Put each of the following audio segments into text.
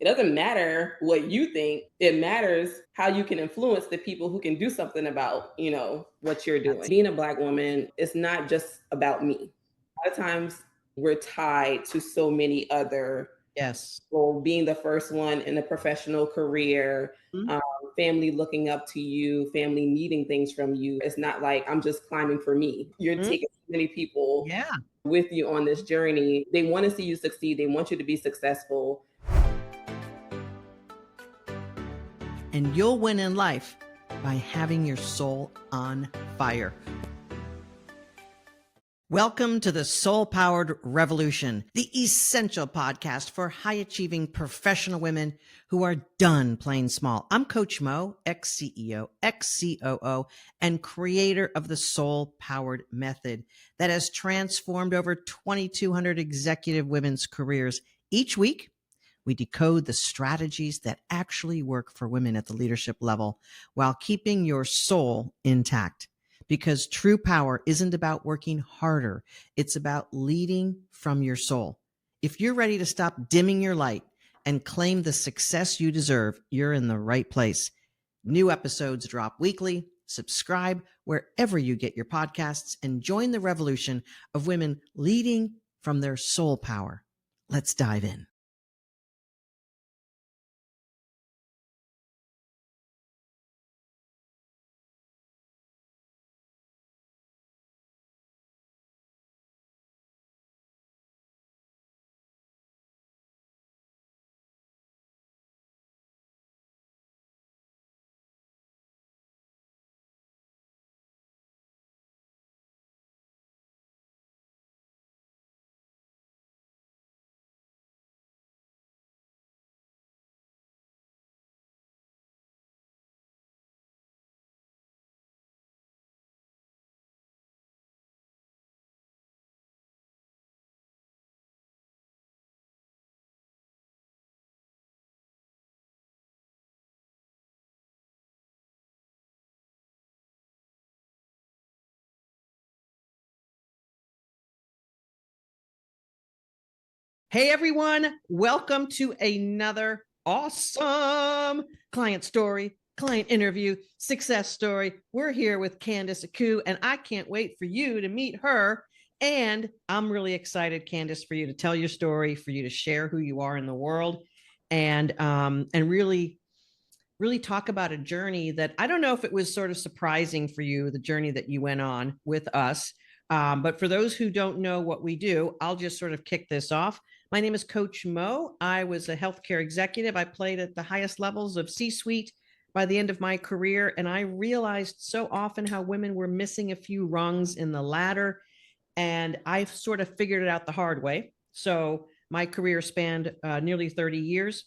It doesn't matter what you think. It matters how you can influence the people who can do something about, what you're doing. That's Being a Black woman is not just about me. A lot of times we're tied to so many other yes. people, being the first one in a professional career, Mhm. um, family looking up to you, family needing things from you. It's not like I'm just climbing for me. You're Mhm. taking so many people Yeah. with you on this journey. They want to see you succeed. They want you to be successful. And you'll win in life by having your soul on fire. Welcome to the Soul Powered Revolution, the essential podcast for high achieving professional women who are done playing small. I'm Coach Mo, ex CEO, ex COO, and creator of the Soul Powered Method that has transformed over 2,200 executive women's careers. Each week, we decode the strategies that actually work for women at the leadership level while keeping your soul intact. Because true power isn't about working harder. It's about leading from your soul. If you're ready to stop dimming your light and claim the success you deserve, you're in the right place. New episodes drop weekly. Subscribe wherever you get your podcasts and join the revolution of women leading from their soul power. Let's dive in. Hey everyone, welcome to another awesome client story, client interview, success story. We're here with Candace Aku, and I can't wait for you to meet her. And I'm really excited, Candace, for you to tell your story, for you to share who you are in the world, and really talk about a journey that I don't know if it was sort of surprising for you, the journey that you went on with us. But for those who don't know what we do, I'll just sort of kick this off. My name is Coach Mo. I was a healthcare executive. I played at the highest levels of C-suite by the end of my career. And I realized so often how women were missing a few rungs in the ladder. And I sort of figured it out the hard way. So my career spanned nearly 30 years.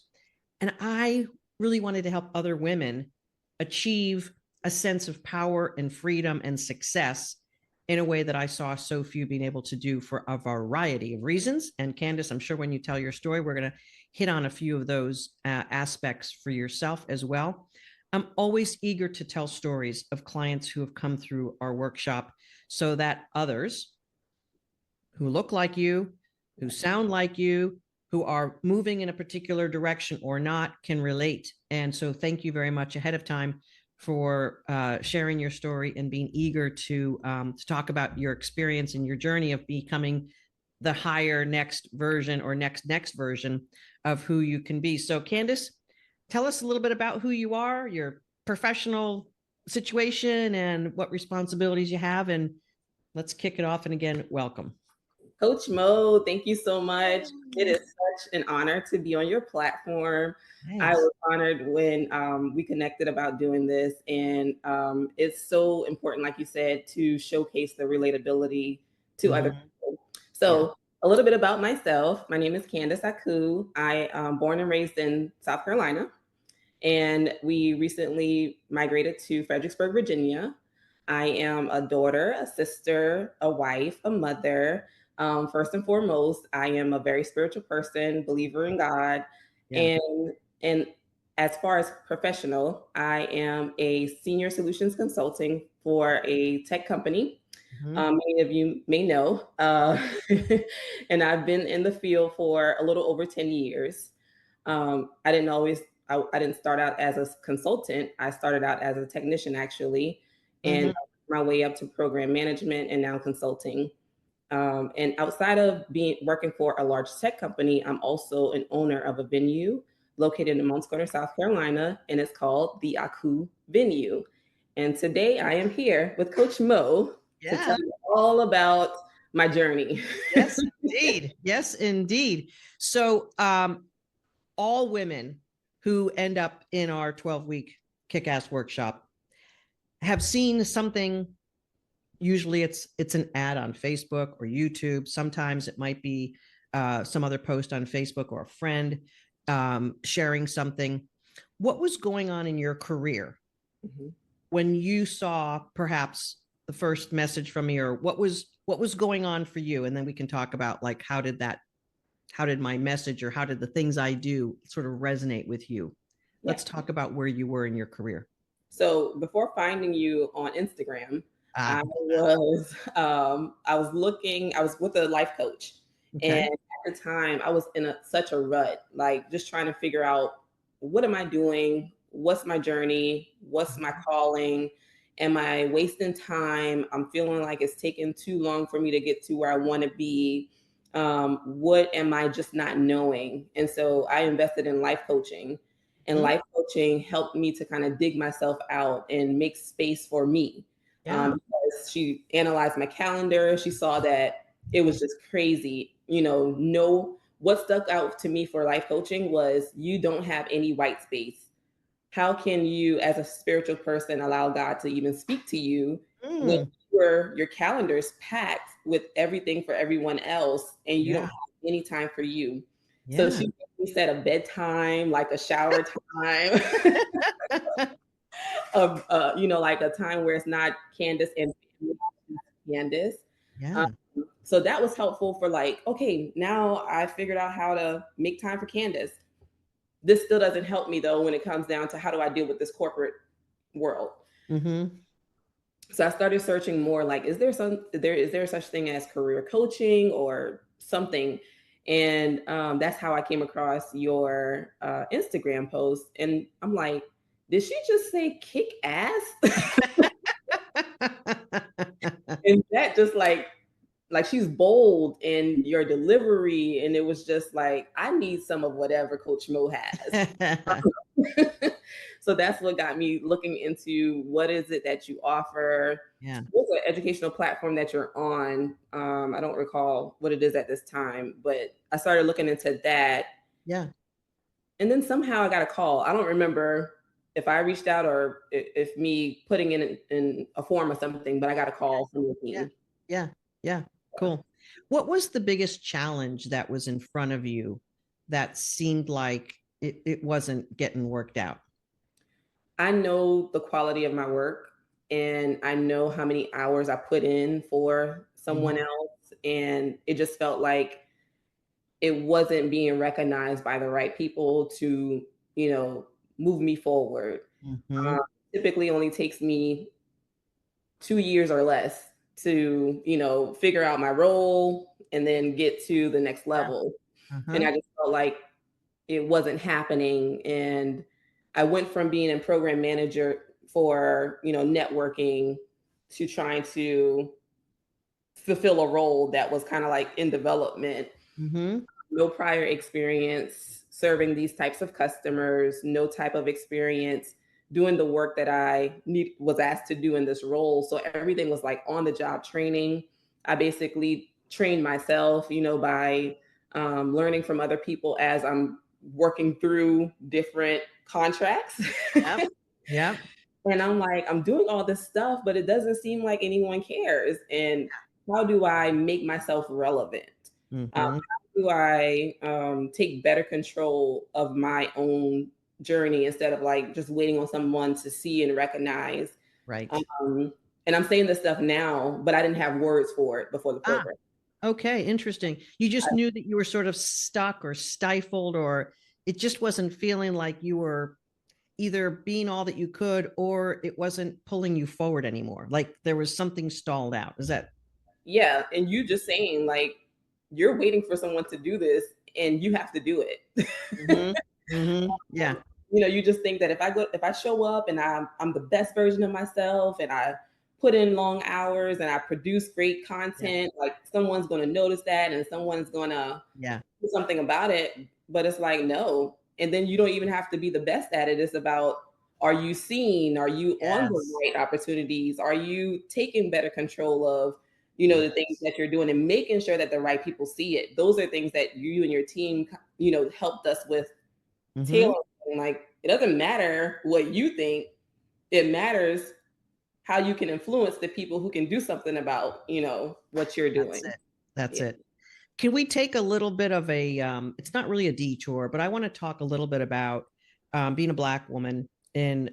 And I really wanted to help other women achieve a sense of power and freedom and success in a way that I saw so few being able to do for a variety of reasons. And Candace, I'm sure when you tell your story, we're going to hit on a few of those aspects for yourself as well. I'm always eager to tell stories of clients who have come through our workshop so that others who look like you, who sound like you, who are moving in a particular direction or not can relate. And so thank you very much ahead of time for sharing your story and being eager to talk about your experience and your journey of becoming the higher next version or next version of who you can be. So Candace, tell us a little bit about who you are, your professional situation, and what responsibilities you have. And let's kick it off. And again, welcome. Coach Mo, thank you so much. It is such an honor to be on your platform. I Nice. was honored when we connected about doing this. And it's so important, like you said, to showcase the relatability to other Mhm. people. Yeah. So, a little bit about myself. My name is Candace Aku. I am born and raised in South Carolina, and we recently migrated to Fredericksburg, Virginia. I am a daughter, a sister, a wife, a mother. First and foremost, I am a very spiritual person, believer in God, Yeah. and as far as professional, I am a senior solutions consulting for a tech company. Mhm. Many of you may know, and I've been in the field for a little over 10 years. I didn't always, I didn't start out as a consultant. I started out as a technician actually, and Mhm. my way up to program management and now consulting. And outside of being working for a large tech company, I'm also an owner of a venue located in Mount South Carolina, and it's called the Aku Venue. And today I am here with Coach Mo to Yeah. tell you all about my journey. Yes, indeed. Yes, indeed. So, all women who end up in our 12-week kick-ass workshop have seen something. Usually it's an ad on Facebook or YouTube. Sometimes it might be some other post on Facebook or a friend sharing something. What was going on in your career Mhm. when you saw perhaps the first message from me, or what was going on for you? And then we can talk about like how did my message or how did the things I do sort of resonate with you? Yeah. Let's talk about where you were in your career. So before finding you on Instagram, Ah, I was looking, I was with a life coach. And okay. at the time I was in such a rut, like just trying to figure out what am I doing? What's my journey? What's my calling? Am I wasting time? I'm feeling like it's taking too long for me to get to where I want to be. What am I just not knowing? And so I invested in life coaching, and Mhm. life coaching helped me to kind of dig myself out and make space for me. Yeah. Because she analyzed my calendar. She saw that it was just crazy. No, what stuck out to me for life coaching was you don't have any white space. How can you, as a spiritual person, allow God to even speak to you when Mm, your calendar is packed with everything for everyone else and you don't yeah. have any time for you? So Yeah. she set a bedtime, like a shower time, of like a time where it's not Candace and Candace. Um, Yeah. so that was helpful for like, okay, now I figured out how to make time for Candace. This still doesn't help me though when it comes down to how do I deal with this corporate world. Mm-hmm. So I started searching more like, is there such thing as career coaching or something? And that's how I came across your Instagram post. And I'm like, did she just say kick ass? And that just like she's bold in your delivery. And it was just like, I need some of whatever Coach Mo has. So that's what got me looking into what is it that you offer. Yeah. What's an educational platform that you're on? I don't recall what it is at this time, but I started looking into that. Yeah. And then somehow I got a call. I don't remember if I reached out or if me putting in a form or something, but I got a call from the Yeah. team. Yeah. Yeah. Cool. What was the biggest challenge that was in front of you that seemed like it wasn't getting worked out? I know the quality of my work and I know how many hours I put in for someone Mhm. else. And it just felt like it wasn't being recognized by the right people to, you know, move me forward. Um, Mhm. Typically only takes me 2 years or less to, figure out my role and then get to the next Yeah. level. And Uh-huh. I just felt like it wasn't happening. And I went from being a program manager for, networking to trying to fulfill a role that was kind of like in development. Mhm. No prior experience serving these types of customers, no type of experience doing the work that was asked to do in this role. So everything was like on the job training. I basically trained myself, by learning from other people as I'm working through different contracts. Yep. Yep. And I'm like, I'm doing all this stuff, but it doesn't seem like anyone cares. And how do I make myself relevant? How Mhm. do I take better control of my own journey instead of like just waiting on someone to see and recognize? Right. Um, and I'm saying this stuff now, but I didn't have words for it before the Ah, program. okay. Interesting. You just knew that you were sort of stuck or stifled, or it just wasn't feeling like you were either being all that you could, or it wasn't pulling you forward anymore. Like there was something stalled out. Is that? Yeah, and you just saying like you're waiting for someone to do this and you have to do it. Mhm. Yeah. You just think that if I show up and I'm the best version of myself and I put in long hours and I produce great Yeah. content, like someone's going to notice that and someone's going to Yeah. do something about it. But it's like, no. And then you don't even have to be the best at it. It's about, are you seen? Are you on the Yes. right opportunities? Are you taking better control of, the things Yes. that you're doing and making sure that the right people see it? Those are things that you and your team, helped us with Hmm. tailoring. Like, it doesn't matter what you think. It matters how you can influence the people who can do something about, what you're That's doing. it. That's Yeah. it. Can we take a little bit of a, it's not really a detour, but I want to talk a little bit about being a Black woman in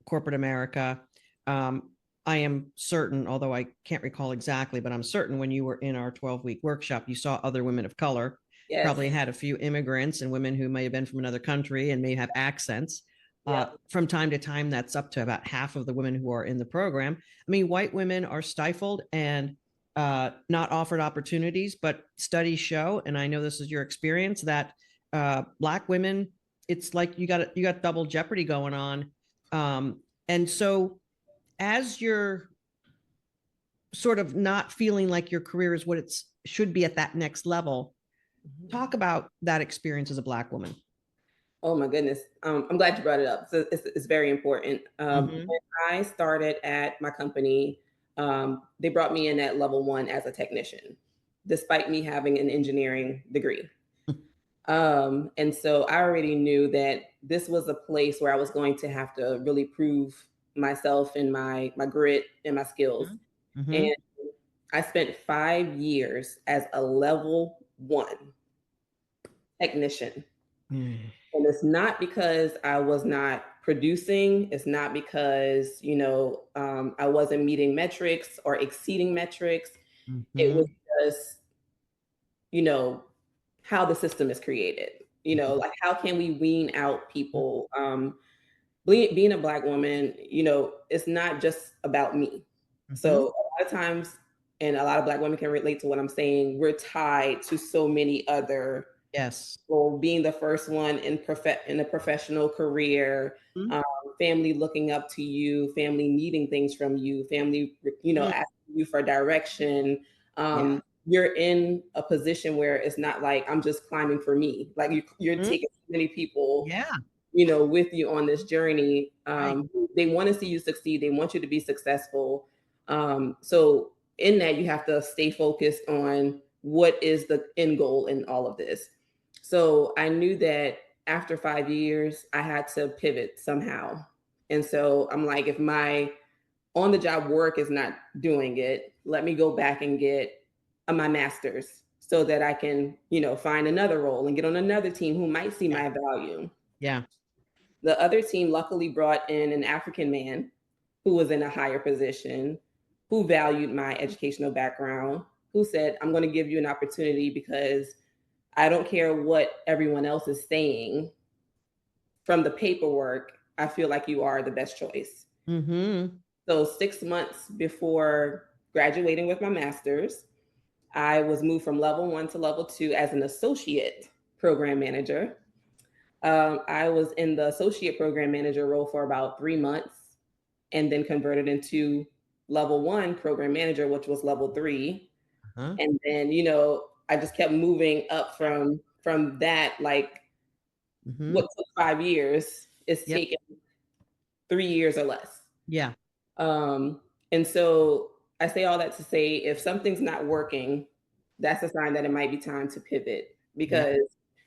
corporate America. Um, I am certain, although I can't recall exactly, but I'm certain when you were in our 12-week workshop, you saw other women of color, Yes. probably had a few immigrants and women who may have been from another country and may have accents. Yeah. From time to time, that's up to about half of the women who are in the program. I mean, white women are stifled and not offered opportunities, but studies show, and I know this is your experience, that Black women, it's like you got double jeopardy going on. And so as you're sort of not feeling like your career is what it should be at that next level, talk about that experience as a Black woman. Oh my goodness. I'm glad you brought it up. So it's very important. Mm-hmm. When I started at my company, they brought me in at level one as a technician, despite me having an engineering degree. And so I already knew that this was a place where I was going to have to really prove myself and my grit and my skills. Mm-hmm. And I spent 5 years as a level one technician. Mm-hmm. And it's not because I was not producing. It's not because, I wasn't meeting metrics or exceeding metrics. It was Mm-hmm. just, you know, how the system is created. Like how can we wean out people? Being a Black woman, it's not just about me. So Mm-hmm. a lot of times, and a lot of Black women can relate to what I'm saying, we're tied to so many other, Yes. well, being the first one in a professional career, Mm-hmm. um, family looking up to you, family needing things from you, family, asking you for direction. Yeah. You're in a position where it's not like I'm just climbing for me. Like you're Mm-hmm. taking many people, Yeah. with you on this journey. Right. They want to see you succeed. They want you to be successful. So in that, you have to stay focused on what is the end goal in all of this. So I knew that after 5 years, I had to pivot somehow. And so I'm like, if my on the job work is not doing it, let me go back and get my master's so that I can, find another role and get on another team who might see Yeah. my value. Yeah. The other team luckily brought in an African man who was in a higher position, who valued my educational background, who said, I'm going to give you an opportunity because I don't care what everyone else is saying. From the paperwork, I feel like you are the best choice. Mm-hmm. So 6 months before graduating with my master's, I was moved from level one to level two as an associate program manager. I was in the associate program manager role for about 3 months and then converted into level one program manager, which was level three. Huh? And then, I just kept moving up from that. Like Mm-hmm. what took 5 years is Yep. taken 3 years or less. Yeah. Um, and so I say all that to say if something's not working, that's a sign that it might be time to pivot Yep. because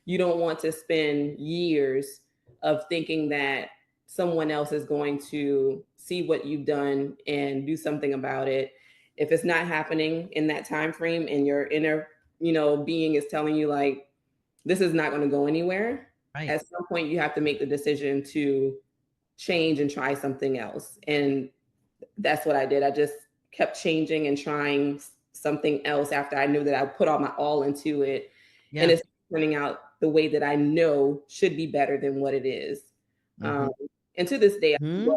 you don't want to spend years of thinking that someone else is going to see what you've done and do something about it. If it's not happening in that time frame and your inner, being is telling you like this is not going to go anywhere, Right. at some point you have to make the decision to change and try something else. And that's what I did. I just kept changing and trying something else after I knew that I put all my all into it. And Yeah. it's turning out the way that I know should be better than what it is. Mm-hmm. Um, and to this day, Mm-hmm.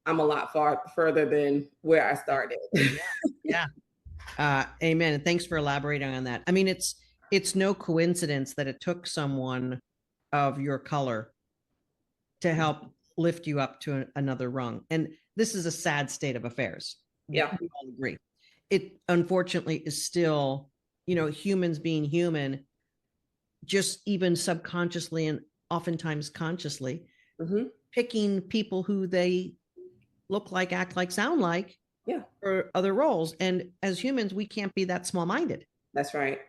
I'm a lot far further than where I started. Yeah. Yeah. Amen. And thanks for elaborating on that. I mean, it's no coincidence that it took someone of your color to help lift you up to another rung. And this is a sad state of affairs. Yeah. We all agree. It unfortunately is still, humans being human, just even subconsciously and oftentimes consciously, picking people who they look like, act like, sound like, for other roles. And as humans, we can't be that small-minded. That's right.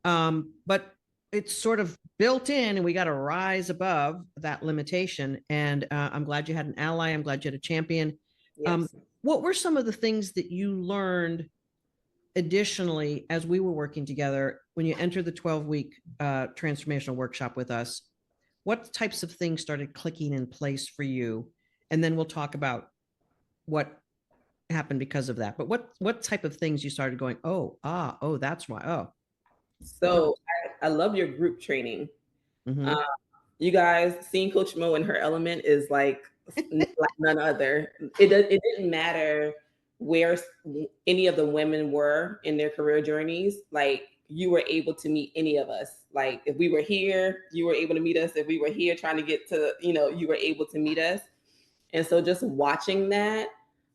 But it's sort of built in, and we got to rise above that limitation. And I'm glad you had an ally. I'm glad you had a champion. Yes. What were some of the things that you learned additionally as we were working together when you entered the 12-week transformational workshop with us? What types of things started clicking in place for you? And then we'll talk about what happened because of that. But what type of things you started going, oh, that's why. Oh. So I love your group training. Mm-hmm. You guys, seeing Coach Mo in her element is like none other. It didn't matter where any of the women were in their career journeys. Like, you were able to meet any of us. Like, if we were here, you were able to meet us. If we were here trying to get to, you were able to meet us. And so just watching that,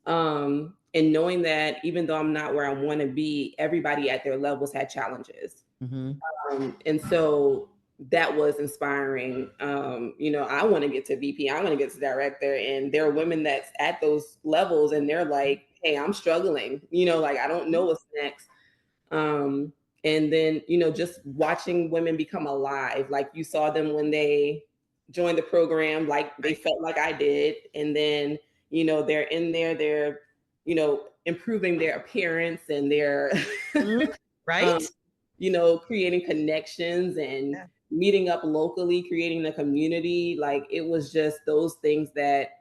and knowing that even though I'm not where I want to be, everybody at their levels had challenges. And so that was inspiring. I want to get to VP, I want to get to director, and there are women that's at those levels and they're like, hey, I'm struggling, like, I don't know what's next. And then, just watching women become alive, like you saw them when they joined the program, like they felt like I did. And then, they're in there, they're, improving their appearance and their right. Creating connections and meeting up locally, creating a community. Like, it was just those things that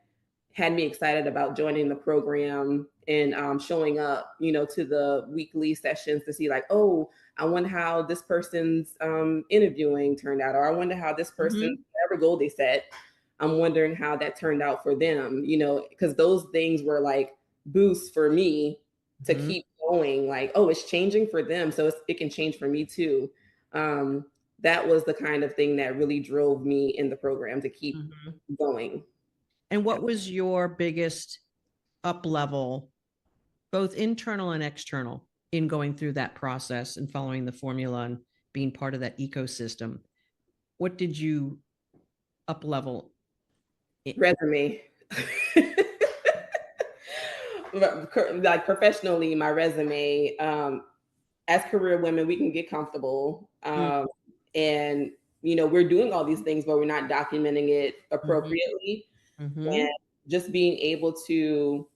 had me excited about joining the program and showing up, to the weekly sessions to see like, oh, I wonder how this person's interviewing turned out, or I wonder how this person, whatever goal they set, I'm wondering how that turned out for them, because those things were like boosts for me to keep going. Like, oh, it's changing for them, so it can change for me too. That was the kind of thing that really drove me in the program to keep going. And what was your biggest up level, both internal and external, in going through that process and following the formula and being part of that ecosystem? What did you up level? Resume. Like, professionally, my resume. As career women, we can get comfortable, and we're doing all these things, but we're not documenting it appropriately. And just being able to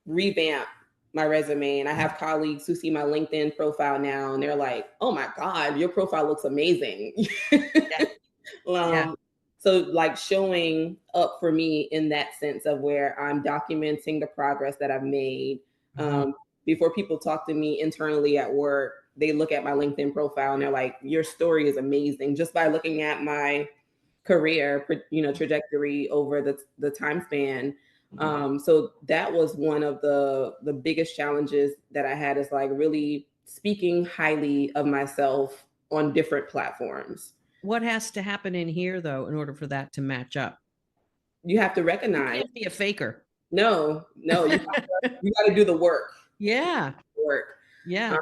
revamp my resume. And I have colleagues who see my LinkedIn profile now and they're like, oh my God, your profile looks amazing. So like showing up for me in that sense of where I'm documenting the progress that I've made. Before people talk to me internally at work, they look at my LinkedIn profile and they're like, your story is amazing, just by looking at my career, trajectory over the time span. So that was one of the biggest challenges that I had, is like really speaking highly of myself on different platforms. What has to happen in here though, in order for that to match up? You have to recognize. You can't be a faker. No, you got to do the work. Yeah. Work. Yeah.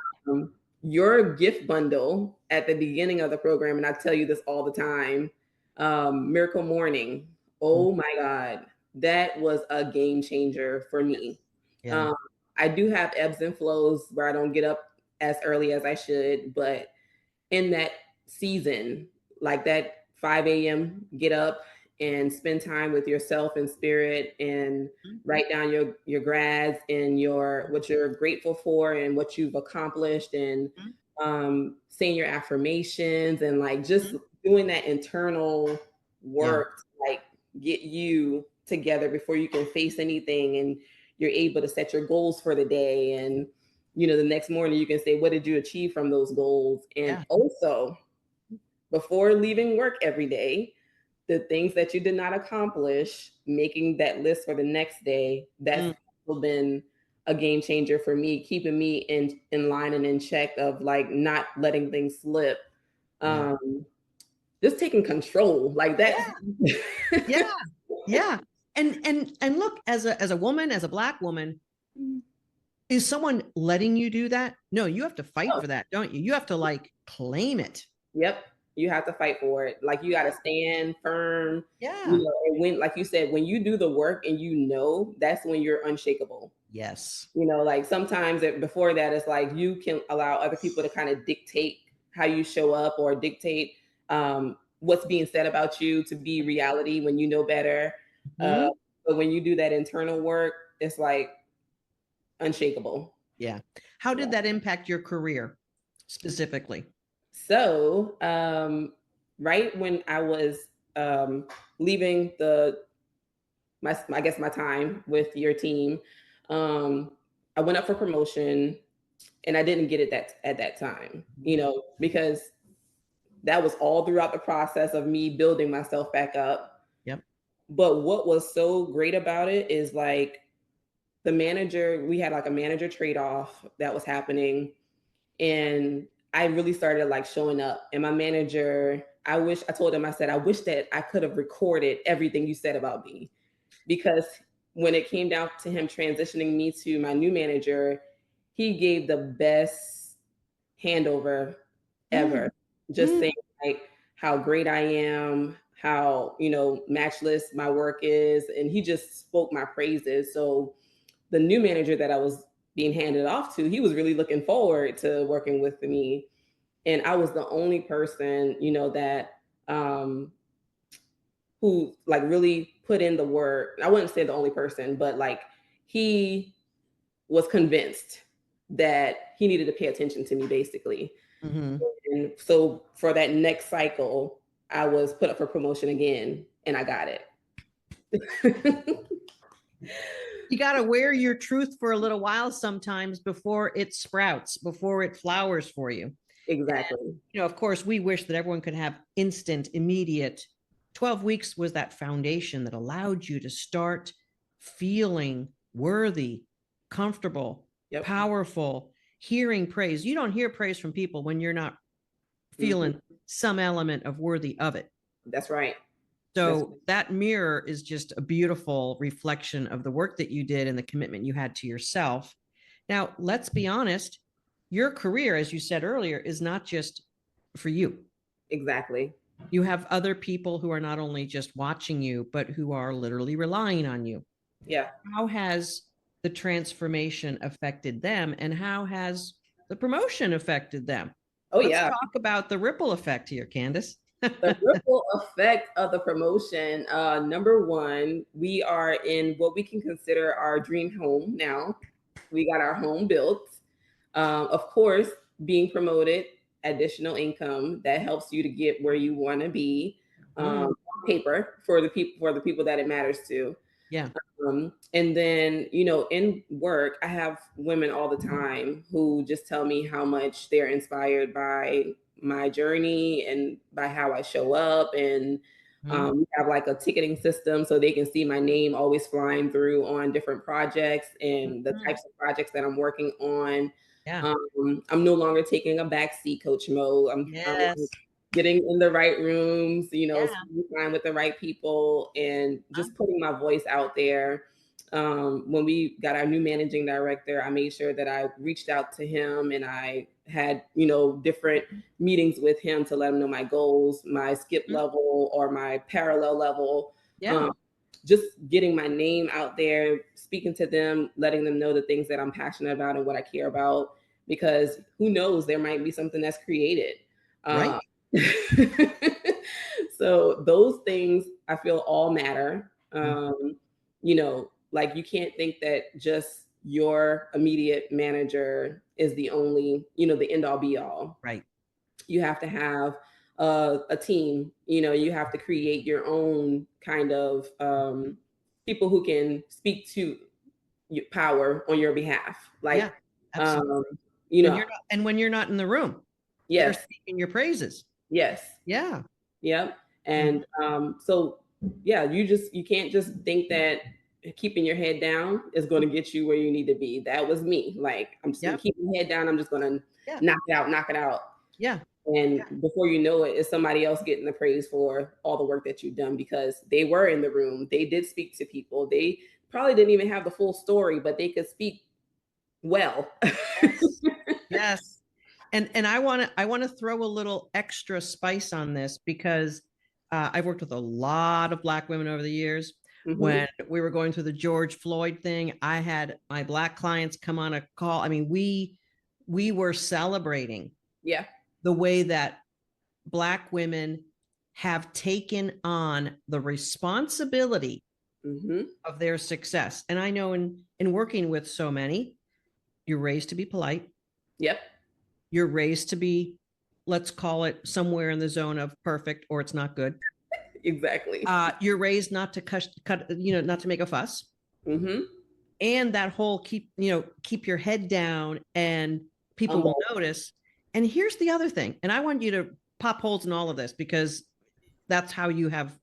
Your gift bundle at the beginning of the program, and I tell you this all the time, Miracle Morning. Oh my God, that was a game changer for me. Yeah. I do have ebbs and flows where I don't get up as early as I should, but in that season, like that 5 a.m. get up and spend time with yourself and spirit, and write down your grads and what you're grateful for and what you've accomplished, and saying your affirmations, and like just doing that internal work to like get you together before you can face anything, and you're able to set your goals for the day, and the next morning you can say, what did you achieve from those goals? And also, before leaving work every day, the things that you did not accomplish, making that list for the next day, that's been a game changer for me, keeping me in line and in check of like not letting things slip. Just taking control like that. Yeah. And look, as a woman, as a Black woman, is someone letting you do that? No, you have to fight Oh, for that, don't you? You have to like claim it. yep. You have to fight for it. Like you got to stand firm. Yeah. And when, like you said, when you do the work and that's when you're unshakable. Yes. Like sometimes before that, it's like you can allow other people to kind of dictate how you show up or dictate what's being said about you to be reality when you know better. Uh, Mhm. but when you do that internal work, it's like unshakable. Yeah. How Yeah. did that impact your career specifically? So, right when I was leaving I guess my time with your team, um, I went up for promotion and I didn't get it at that time, because that was all throughout the process of me building myself back up. Yep. But what was so great about it is like we had like a manager trade off that was happening. And I really started like showing up. And my manager, I told him, I said, I wish that I could have recorded everything you said about me. Because when it came down to him transitioning me to my new manager, he gave the best handover Mm, ever. Just mm. saying like how great I am, how, matchless my work is. And he just spoke my praises. So the new manager that I was being handed off to, he was really looking forward to working with me. And I was the only person, that who like really put in the work. I wouldn't say the only person, but like he was convinced that he needed to pay attention to me basically. Mhm. And so for that next cycle, I was put up for promotion again and I got it. You got to wear your truth for a little while sometimes before it sprouts, before it flowers for you. Exactly. Of course, we wish that everyone could have instant, immediate. 12 weeks was that foundation that allowed you to start feeling worthy, comfortable, Yep. powerful, hearing praise. You don't hear praise from people when you're not Mhm. feeling some element of worthy of it. That's right. That's So that mirror is just a beautiful reflection of the work that you did and the commitment you had to yourself. Now, let's be honest, your career, as you said earlier, is not just for you. exactly. You have other people who are not only just watching you, but who are literally relying on you. Yeah. How has the transformation affected them, and how has the promotion affected them? Oh Let's yeah. talk about the ripple effect here, Candace. The ripple effect of the promotion. Number one, we are in what we can consider our dream home now. We got our home built. Of course, being promoted, additional income that helps you to get where you want to be. Mm, On paper for the people that it matters to. yeah. And then, in work, I have women all the time who just tell me how much they're inspired by my journey and by how I show up. And Mm, we have like a ticketing system so they can see my name always flying through on different projects and the mm, types of projects that I'm working on. yeah. I'm no longer taking a backseat coach mode. I'm Yes. getting in the right rooms, Yeah. spending time with the right people and just putting my voice out there. When we got our new managing director, I made sure that I reached out to him and I had, different meetings with him to let him know my goals, my skip Mm, level or my parallel level. yeah. Um, just getting my name out there, speaking to them, letting them know the things that I'm passionate about and what I care about, because who knows, there might be something that's created. Right. Um, so those things I feel all matter. Mm, Like you can't think that just your immediate manager is the only, the end all be all. right. You have to have a team. You have to create your own kind of people who can speak to your power on your behalf. Yeah. Like, Absolutely. um, you When know, you're not, and when you're not in the room, they're yes, speaking your praises. yes. Yeah. Yep. Mm, And so yeah, you can't just think that keeping your head down is going to get you where you need to be. That was me. Like I'm just going yep. to keep my head down. I'm just going to Yeah. knock it out, knock it out. Yeah. And before you know it, it's somebody else getting the praise for all the work that you've done because they were in the room. They did speak to people. They probably didn't even have the full story, but they could speak well. Yes. Yes. And I want to throw a little extra spice on this because I've worked with a lot of Black women over the years. Mm-hmm. When we were going through the George Floyd thing, I had my Black clients come on a call. I mean, we were celebrating Yeah. the way that Black women have taken on the responsibility Mm-hmm. of their success. And I know in working with so many, you're raised to be polite. Yep. You're raised to be, let's call it somewhere in the zone of perfect or it's not good. Exactly. You're raised not to cut, not to make a fuss. Mm-hmm. And that whole keep your head down and people will Humble. notice. And here's the other thing. And I want you to pop holes in all of this because that's how you have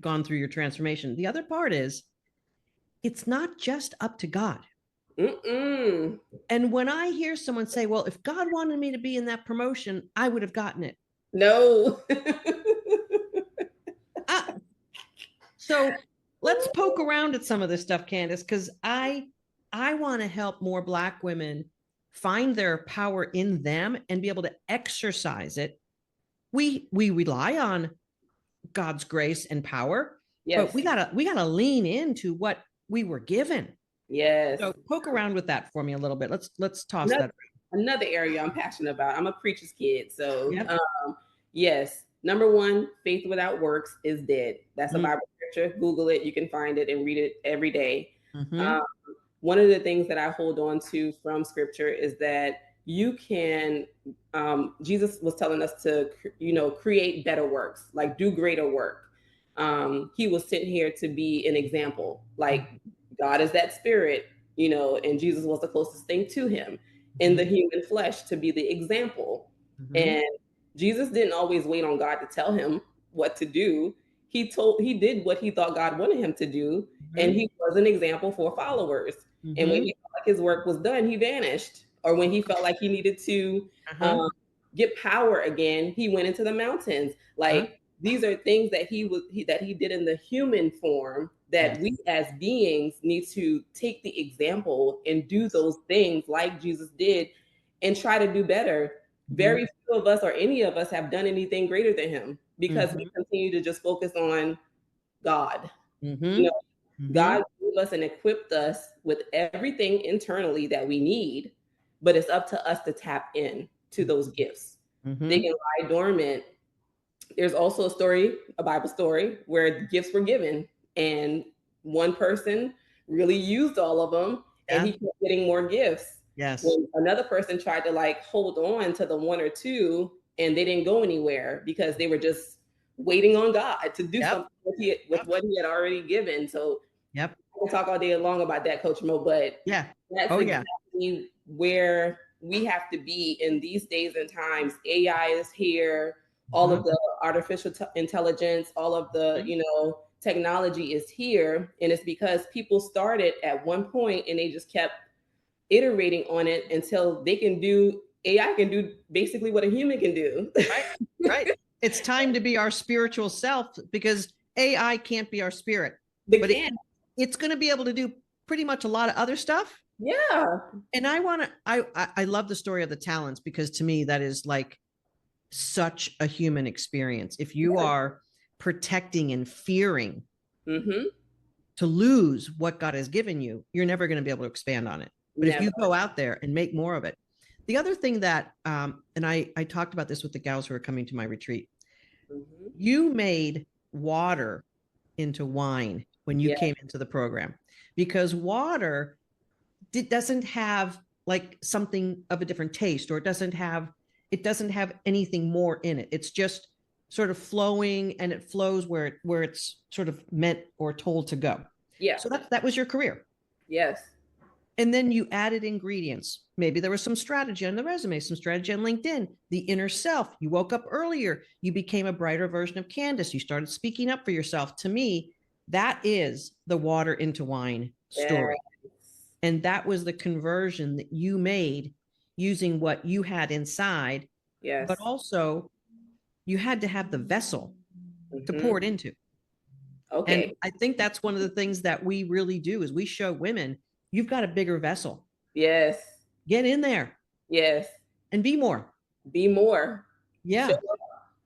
gone through your transformation. The other part is it's not just up to God. Mm-mm. And when I hear someone say, well, if God wanted me to be in that promotion, I would have gotten it. No. So let's poke around at some of this stuff, Candace, because I want to help more Black women find their power in them and be able to exercise it. We rely on God's grace and power, Yes. but we gotta lean into what we were given. Yes. So poke around with that for me a little bit. Let's toss Another, that. another area I'm passionate about. I'm a preacher's kid. So Yep. yes. Number one, faith without works is dead. That's a Mm-hmm. Bible scripture. Google it. You can find it and read it every day. Mm-hmm. One of the things that I hold on to from scripture is that you can, Jesus was telling us to, create better works, like do greater work. He was sent here to be an example. Like God is that spirit, and Jesus was the closest thing to him in the human flesh to be the example. Mm-hmm. And Jesus didn't always wait on God to tell him what to do. He did what he thought God wanted him to do, and he was an example for followers. Mm-hmm. And when he felt like his work was done, he vanished. Or when he felt like he needed to get power again, he went into the mountains. Like these are things that he did in the human form that we as beings need to take the example and do those things like Jesus did and try to do better. Very few of us or any of us have done anything greater than him because we continue to just focus on God. God gave us and equipped us with everything internally that we need, but it's up to us to tap in to those gifts. They can lie dormant. There's also a Bible story where gifts were given and one person really used all of them and he kept getting more gifts. Yes. When another person tried to hold on to the one or two and they didn't go anywhere because they were just waiting on God to do something with what he had already given. So I can talk all day long about that, Coach Mo, but that's exactly where we have to be in these days and times. AI is here, all of the artificial intelligence, all of the, technology is here. And it's because people started at one point and they just kept iterating on it until AI can do basically what a human can do. Right. It's time to be our spiritual self because AI can't be our spirit, but it's going to be able to do pretty much a lot of other stuff. Yeah. And I love the story of the talents because to me, that is like such a human experience. If you are protecting and fearing to lose what God has given you, you're never going to be able to expand on it. But if you go out there and make more of it. The other thing that, and I talked about this with the gals who are coming to my retreat, you made water into wine when you came into the program because water doesn't have like something of a different taste or it doesn't have anything more in it. It's just sort of flowing and it flows where it's sort of meant or told to go. Yeah. So that was your career. Yes. And then you added ingredients. Maybe there was some strategy on the resume, some strategy on LinkedIn, the inner self. You woke up earlier. You became a brighter version of Candace. You started speaking up for yourself. To me, that is the water into wine story. And that was the conversion that you made using what you had inside Yes. but also you had to have the vessel to Hmm. pour it into. And Okay. I think that's one of the things that we really do is we show women, you've got a bigger vessel. Yes. Get in there Yes. and be more. Be more. Show Yeah. up.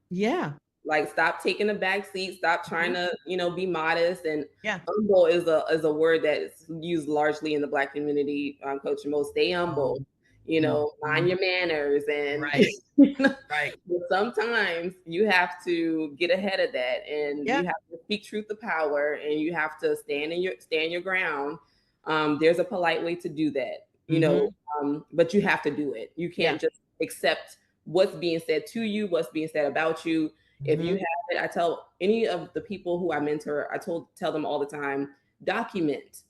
Yeah. Like, stop taking a back seat. Stop trying Mhm. to, be modest. And Yeah. humble is a word that's used largely in the Black community. Coach Mo, stay humble. Oh. Mind Mhm. your manners, and Right. Right. but sometimes you have to get ahead of that, and Yeah. you have to speak truth to power, and you have to stand your ground. There's a polite way to do that, Mhm. but you have to do it. You Yeah. can't just accept what's being said to you, what's being said about you. If you Mhm. have it, I tell any of the people who I mentor, tell them all the time, document.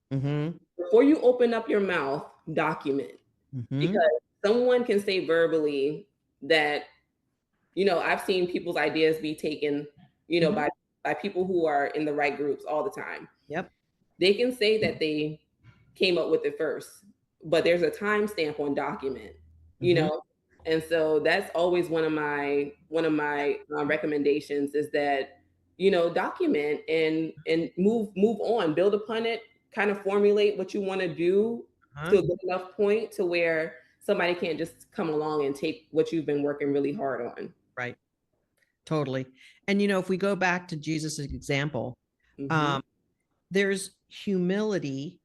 Mhm. Before you open up your mouth, document. Mhm. Because someone can say verbally that, I've seen people's ideas be taken, Mhm. by people who are in the right groups all the time. Yep. They can say that they came up with it first, but there's a timestamp on document, you Mhm. know. And so that's always one of my recommendations is that, document and move on, build upon it, kind of formulate what you want to do Huh? to a good enough point to where somebody can't just come along and take what you've been working really hard on. Right. Totally. And if we go back to Jesus's example, Hmm. um, there's humility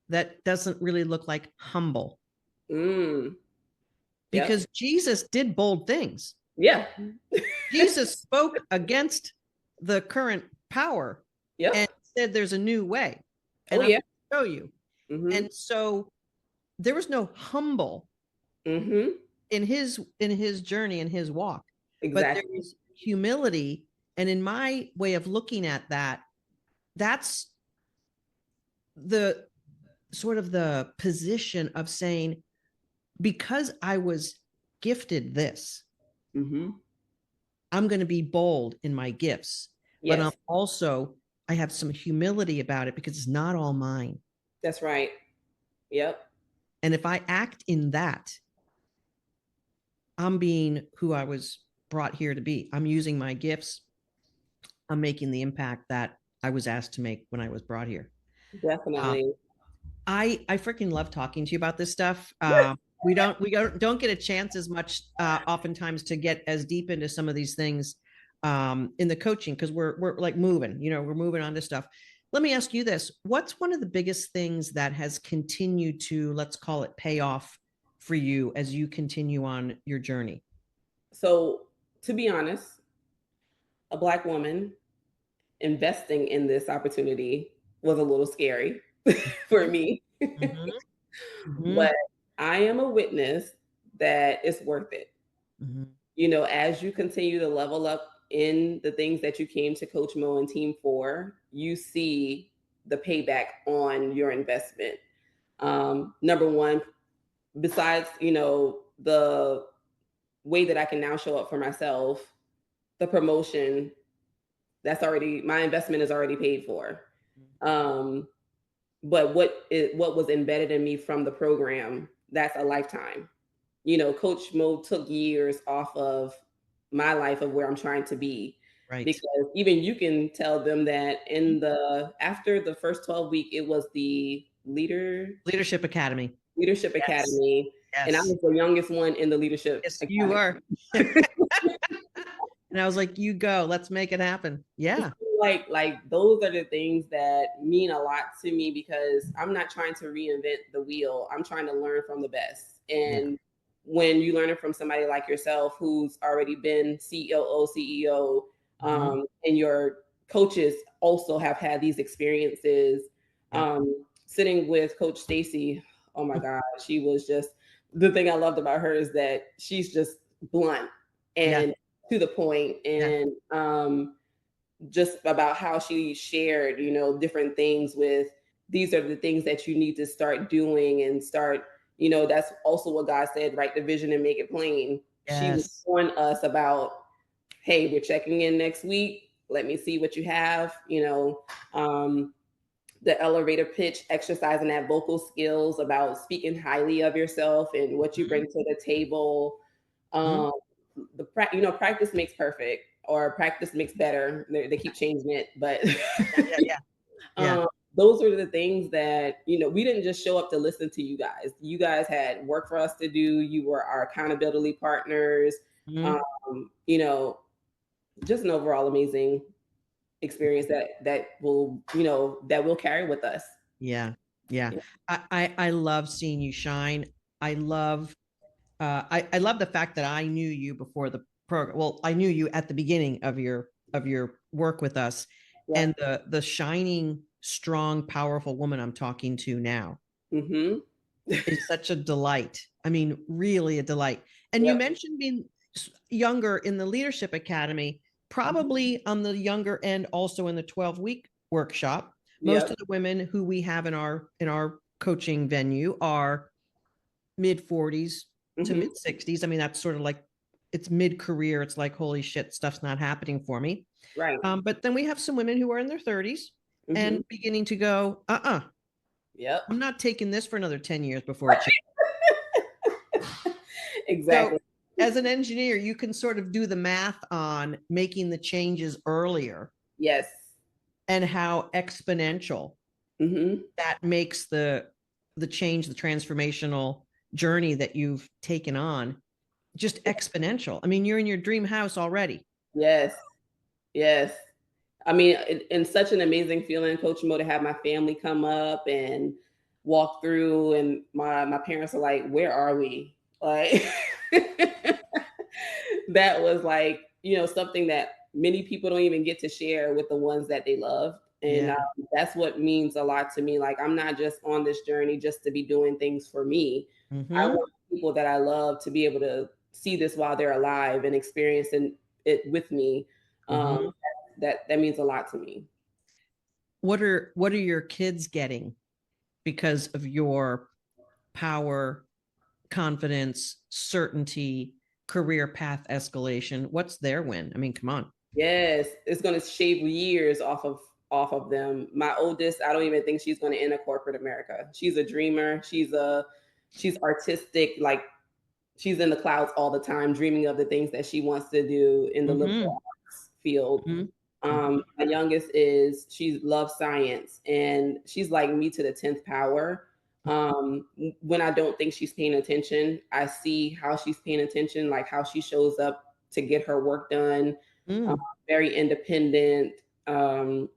that doesn't really look like humble Mm. Yep. because Jesus did bold things. Yeah. Jesus spoke against the current power and Yep. said there's a new way. Oh And I'm yeah. going to show you. Hmm. And so there was no humble Hmm. in his journey, in his walk, but there Exactly. was humility. And in my way of looking at that, that's the sort of the position of saying, because I was gifted this, Hmm. I'm going to be bold in my gifts, but Yes, I have some humility about it because it's not all mine. that's right. Yep. And if I act in that, I'm being who I was brought here to be. I'm using my gifts. I'm making the impact that I was asked to make when I was brought here. Um, Definitely. I freaking love talking to you about this stuff. We don't get a chance as much oftentimes to get as deep into some of these things in the coaching because we're like moving, we're moving on to stuff. Let me ask you this: what's one of the biggest things that has continued to, let's call it, pay off for you as you continue on your journey? So, to be honest, a Black woman investing in this opportunity was a little scary for me. Mm-hmm. Mm-hmm. But I am a witness that it's worth it. Mm-hmm. As you continue to level up in the things that you came to Coach Mo and team for, you see the payback on your investment. Number one, besides, the way that I can now show up for myself, the promotion, that's already, my investment is already paid for. Um, but what was embedded in me from the program, that's a lifetime. Coach Mo took years off of my life of where I'm trying to be, Right. because even you can tell them that after the first 12 week, it was the Leadership Academy. leadership Yes. academy, and I Yes. was the youngest one in the leadership Yes, you academy. are. And I was like, you go, let's make it happen. Yeah. Like those are the things that mean a lot to me, because I'm not trying to reinvent the wheel. I'm trying to learn from the best. Yeah. And when you learn it from somebody like yourself who's already been COO, CEO, Mhm. and your coaches also have had these experiences. Yeah. Sitting with Coach Stacy, oh my God, she was just, the thing I loved about her is that she's just blunt Yeah. and to the point, Yeah. and just about how she shared, different things with, these are the things that you need to start doing and start, that's also what God said, write the vision and make it plain. She was Yes. on us about, hey, we're checking in next week. Let me see what you have, the elevator pitch, exercising that vocal skills, about speaking highly of yourself and what you Mhm. bring to the table. Mhm. Um, practice makes perfect, or practice makes better. They keep changing it, but Yeah, yeah, yeah, yeah. um, those are the things that we didn't just show up to listen to you guys. You guys had work for us to do. You were our accountability partners. Mhm. Um, you know, just an overall amazing experience that we'll carry with us. Yeah, yeah. Yeah. I love seeing you shine. I love I love the fact that I knew you before the program. Well, I knew you at the beginning of your work with us, and Yep. the shining, strong, powerful woman I'm talking to now Mm-hmm. is such a delight. I mean, really a delight. And you Yep. mentioned being younger in the Leadership Academy, Mhm. probably on the younger end, also in the 12-week workshop. Most Yep. of the women who we have in our coaching venue are mid 40s to Hmm. mid 60s. I mean, that's sort of like it's mid career. It's like, holy shit, stuff's not happening for me. Right. But then we have some women who are in their 30s Hmm. and beginning to go, Yep. I'm not taking this for another 10 years before it changes. So, Exactly. as an engineer, you can sort of do the math on making the changes earlier Yes. and how exponential Hmm. that makes the change, the transformational journey that you've taken on just exponential. I mean, you're in your dream house already. Yes. Yes. I mean, it's such an amazing feeling, Coach Mo, to have my family come up and walk through, and my parents are like, "Where are we?" Like, that was like something that many people don't even get to share with the ones that they love, and Yeah. that's what means a lot to me. Like, I'm not just on this journey just to be doing things for me. I Mm-hmm. want people that I love to be able to see this while they're alive and experiencing it with me. Um, Mm-hmm. that means a lot to me. What are your kids getting because of your power, confidence, certainty, career path escalation? What's their win? I mean, come on. Yes, it's going to shave years off of them. My oldest, I don't even think she's going to enter corporate America. She's a dreamer. She's artistic. Like, she's in the clouds all the time, dreaming of the things that she wants to do in the Mm-hmm. liberal arts field. Mm-hmm. Mm-hmm. My youngest she loves science, and she's like me to the 10th power. When I don't think she's paying attention, I see how she's paying attention, like how she shows up to get her work done. Um, Mm. Very independent. Um,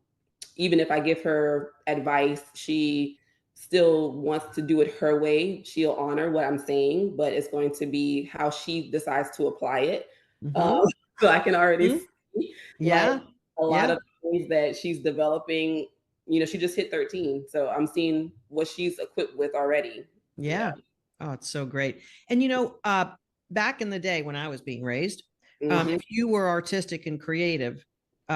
Even if I give her advice, she still wants to do it her way. She'll honor what I'm saying, but it's going to be how she decides to apply it. Um, Mm-hmm. so I can already Mm-hmm. see like Yeah. a lot Yeah. of things that she's developing. She just hit 13, so I'm seeing what she's equipped with already. Yeah. Yeah. Oh, it's so great. And back in the day when I was being raised, Hmm. if you were artistic and creative,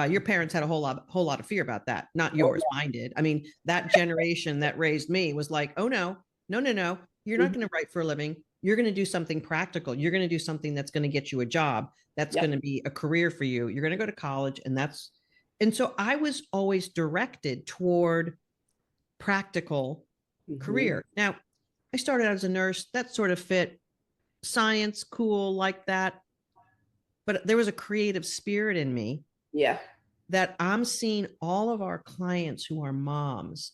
your parents had a whole lot of fear about that. Not Oh, yours, mine did. I mean, that generation that raised me was like, oh no, no, no, no. You're yeah. not Mhm. going to write for a living. You're going to do something practical. You're going to do something that's going to get you a job. That's Yep. going to be a career for you. You're going to go to college, and so I was always directed toward practical Hmm. career. Now, I started out as a nurse. That sort of fit science, cool, like that. But there was a creative spirit in me Yeah. that I'm seeing all of our clients who are moms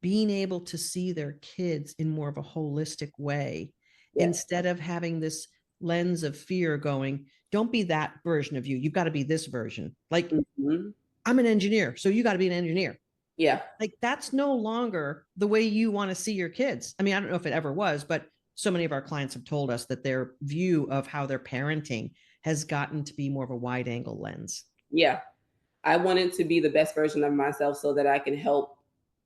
being able to see their kids in more of a holistic way Yes. instead of having this lens of fear going, don't be that version of you. You've got to be this version. Like, Hmm. I'm an engineer, so you got to be an engineer. Yeah. Like, that's no longer the way you want to see your kids. I mean, I don't know if it ever was, but so many of our clients have told us that their view of how they're parenting has gotten to be more of a wide angle lens. Yeah. I wanted to be the best version of myself so that I can help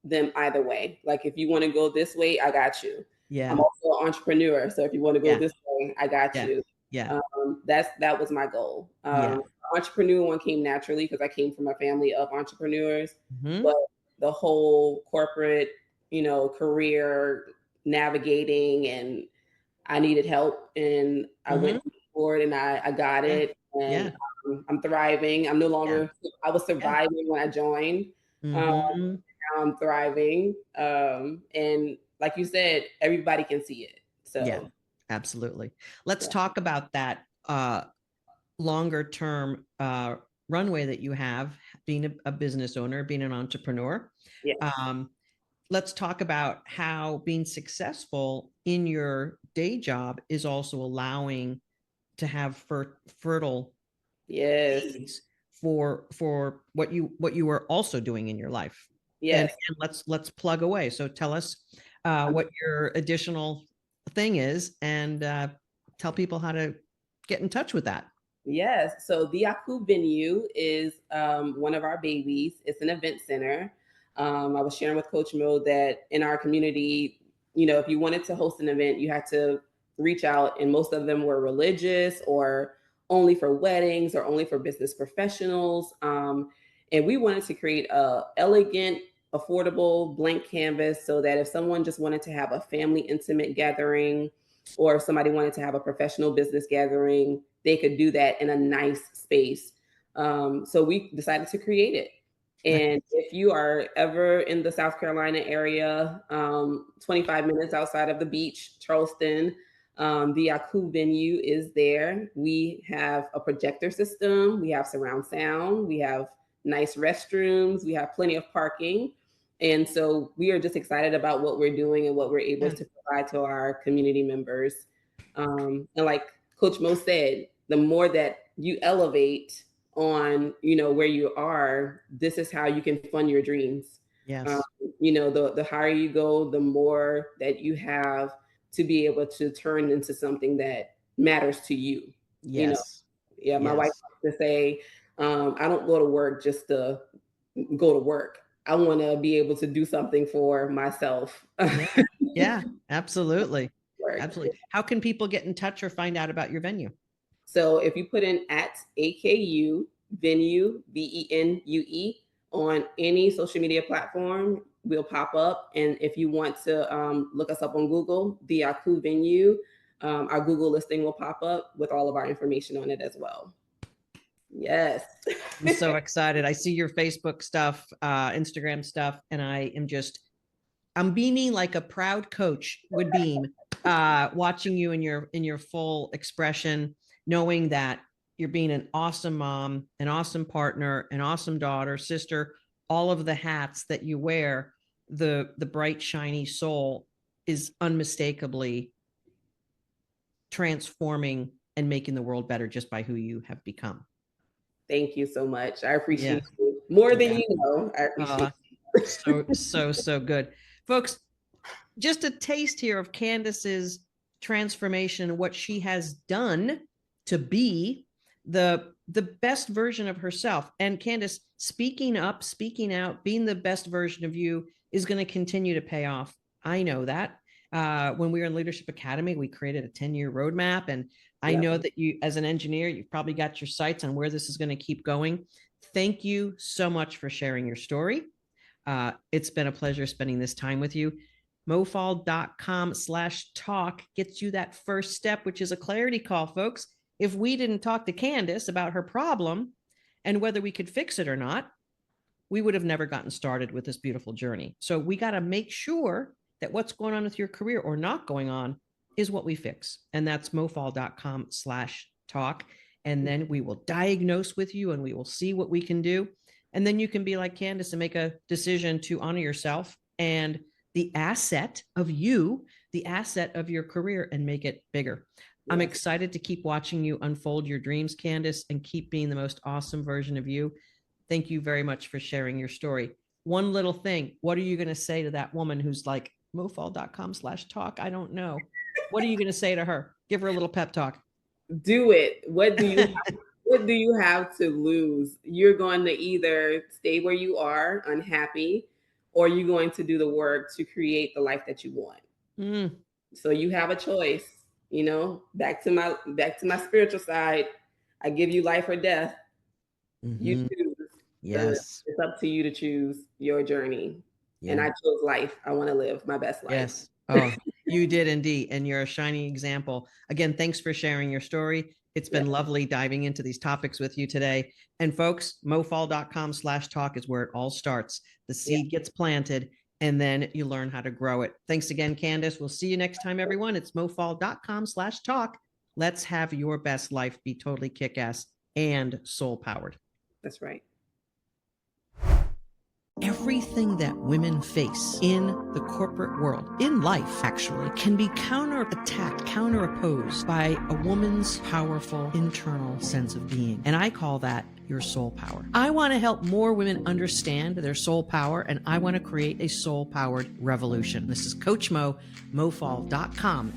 them either way. Like, if you want to go this way, I got you. I'm Yeah. also an entrepreneur, so if you want to go Yeah. this way, I got Yeah. you. Yeah. That was my goal. Yeah. Entrepreneur one came naturally because I came from a family of entrepreneurs, Mm-hmm. but the whole corporate, career navigating, and I needed help, and I Mm-hmm. went for it, and I got Yeah. it, and Yeah. I'm thriving. I'm no Yeah. longer. I was Yeah. surviving when I joined. Um, Mm-hmm. Now I'm thriving, and like you said, everybody can see it. Yeah. So Absolutely. Let's yeah. talk about that longer term runway that you have being a business owner, being an entrepreneur. Yes. Let's talk about how being successful in your day job is also allowing to have fertile Yes. days for what you were also doing in your life. Yes. And let's plug away. So tell us what your additional thing is, and tell people how to get in touch with that. Yes. So the Aku venue is one of our babies. It's an event center. I was sharing with Coach Mo that in our community, if you wanted to host an event, you had to reach out, and most of them were religious or only for weddings or only for business professionals. And we wanted to create a elegant, affordable blank canvas so that if someone just wanted to have a family intimate gathering, or if somebody wanted to have a professional business gathering, they could do that in a nice space. So we decided to create it. And if you are ever in the South Carolina area, 25 minutes outside of the beach, Charleston, the Aku venue is there. We have a projector system, we have surround sound, we have nice restrooms, we have plenty of parking. And so we are just excited about what we're doing and what we're able to provide to our community members. And like Coach Mo said, the more that you elevate on, where you are, this is how you can fund your dreams. Yes. The higher you go, the more that you have to be able to turn into something that matters to you. Yes. Yeah, my wife likes to say, I don't go to work just to go to work. I want to be able to do something for myself. Yeah, absolutely. Work. Absolutely. How can people get in touch or find out about your venue? So if you put in at AKU venue, VENUE, on any social media platform, we'll pop up. And if you want to look us up on Google, the Aku venue, our Google listing will pop up with all of our information on it as well. Yes. I'm so excited. I see your Facebook stuff, Instagram stuff, and I'm beaming like a proud coach would beam, watching you in your full expression, knowing that you're being an awesome mom, an awesome partner, an awesome daughter, sister, all of the hats that you wear. The bright, shiny soul is unmistakably transforming and making the world better just by who you have become. Thank you so much. I appreciate you more than you know. I appreciate so good. Folks, just a taste here of Candace's transformation, what she has done to be the best version of herself. And Candace, speaking up, speaking out, being the best version of you is going to continue to pay off. I know that. When we were in Leadership Academy, we created a 10-year roadmap. And I know that you, as an engineer, you've probably got your sights on where this is going to keep going. Thank you so much for sharing your story. It's been a pleasure spending this time with you. mofall.com/talk gets you that first step, which is a clarity call, folks. If we didn't talk to Candace about her problem and whether we could fix it or not, we would have never gotten started with this beautiful journey. So we got to make sure that what's going on with your career or not going on is what we fix. And that's mofall.com/talk. And then we will diagnose with you and we will see what we can do. And then you can be like Candace and make a decision to honor yourself and the asset of you, the asset of your career, and make it bigger. Yes. I'm excited to keep watching you unfold your dreams, Candace, and keep being the most awesome version of you. Thank you very much for sharing your story. One little thing. What are you going to say to that woman who's like, mofall.com/talk? I don't know. What are you going to say to her? Give her a little pep talk. Do it. What do you have to lose? You're going to either stay where you are, unhappy, or you're going to do the work to create the life that you want. So you have a choice. Back to my spiritual side. I give you life or death. You choose. Yes. It's up to you to choose your journey. Yeah. And I chose life. I want to live my best life. Yes. Oh, you did indeed. And you're a shining example. Again, thanks for sharing your story. It's been lovely diving into these topics with you today. And folks, mofall.com/talk is where it all starts. The seed gets planted and then you learn how to grow it. Thanks again, Candace. We'll see you next time, everyone. It's mofall.com/talk. Let's have your best life be totally kick-ass and soul-powered. That's right. Everything that women face in the corporate world, in life actually, can be counterattacked, counteropposed by a woman's powerful internal sense of being. And I call that your soul power. I want to help more women understand their soul power, and I want to create a soul-powered revolution. This is Coach Mo, mofall.com.